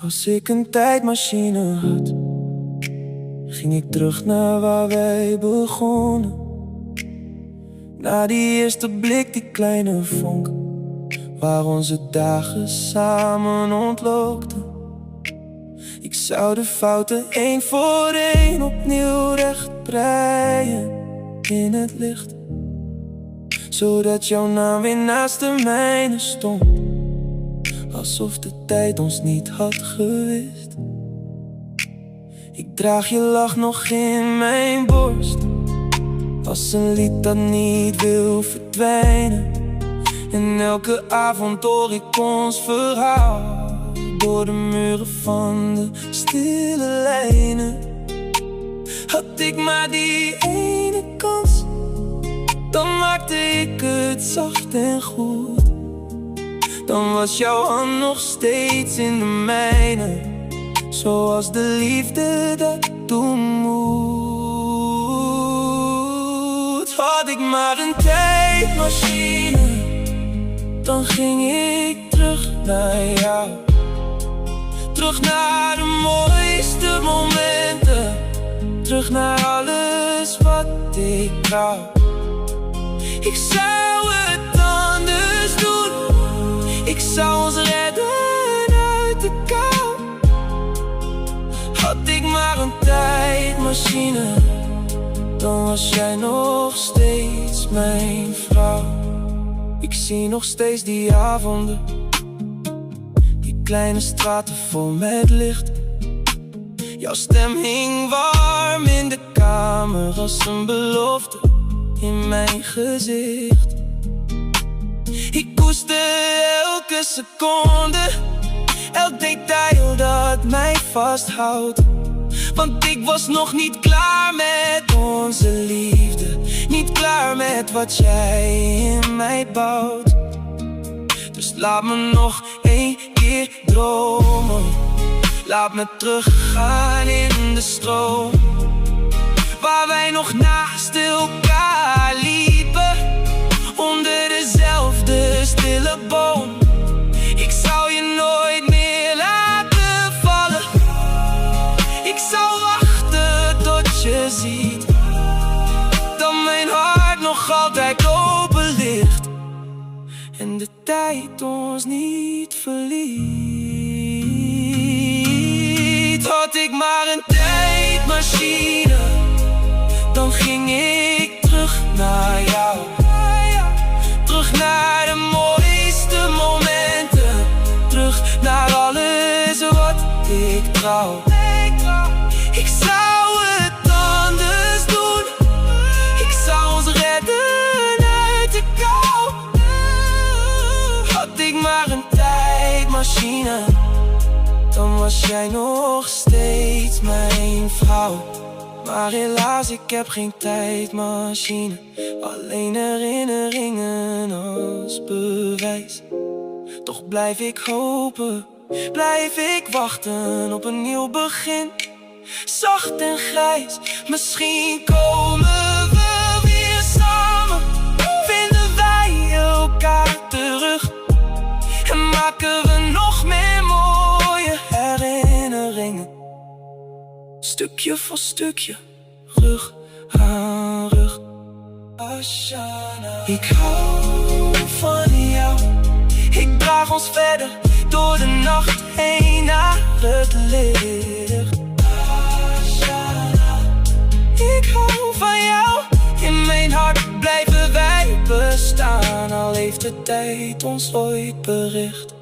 Als ik een tijdmachine had, ging ik terug naar waar wij begonnen. Naar die eerste blik, die kleine vonk, waar onze dagen samen ontlookten. Ik zou de fouten één voor één opnieuw recht breien in het licht, zodat jouw naam weer naast de mijne stond, alsof de tijd ons niet had gewist. Ik draag je lach nog in mijn borst, als een lied dat niet wil verdwijnen. En elke avond hoor ik ons verhaal door de muren van de stille lijnen. Had ik maar die ene kans, dan maakte ik het zacht en goed. Dan was jouw hand nog steeds in de mijne, zoals de liefde dat doen moet. Had ik maar een tijdmachine, dan ging ik terug naar jou. Terug naar de mooiste momenten, terug naar alles wat ik wou. Ik zou het anders doen, ik zou ons redden uit de kou. Had ik maar een tijdmachine, dan was jij nog steeds mijn vrouw. Ik zie nog steeds die avonden, die kleine straten vol met licht. Jouw stem hing warm in de kamer als een belofte in mijn gezicht. Ik koester elke seconde, elk detail dat mij vasthoudt. Want ik was nog niet klaar met onze liefde, niet klaar met wat jij in mij bouwt. Dus laat me nog één keer dromen, laat me teruggaan in de stroom, waar wij nog naast elkaar liepen, onder dezelfde stille boom. Ik zou je nooit meer laten vallen, ik zou wachten tot je ziet dat mijn hart nog altijd open ligt en de tijd ons niet verliet. Had ik maar een tijdmachine, dan ging ik terug naar jou. Terug naar de mooiste momenten, terug naar alles wat ik trouw. Ik zou het anders doen, ik zou ons redden uit de kou. Had ik maar een tijdmachine, dan was jij nog steeds mijn vrouw. Maar helaas, ik heb geen tijdmachine, alleen herinneringen als bewijs. Toch blijf ik hopen, blijf ik wachten op een nieuw begin. Zacht en grijs, misschien komen we weer samen. Vinden wij elkaar terug en maken we nog meer mooie herinneringen. Stukje voor stukje, rug aan rug. Ashana. Ik hou van jou, ik draag ons verder door de nacht heen naar het licht. Ashana. Ik hou van jou, in mijn hart blijven wij bestaan, al heeft de tijd ons ooit bericht.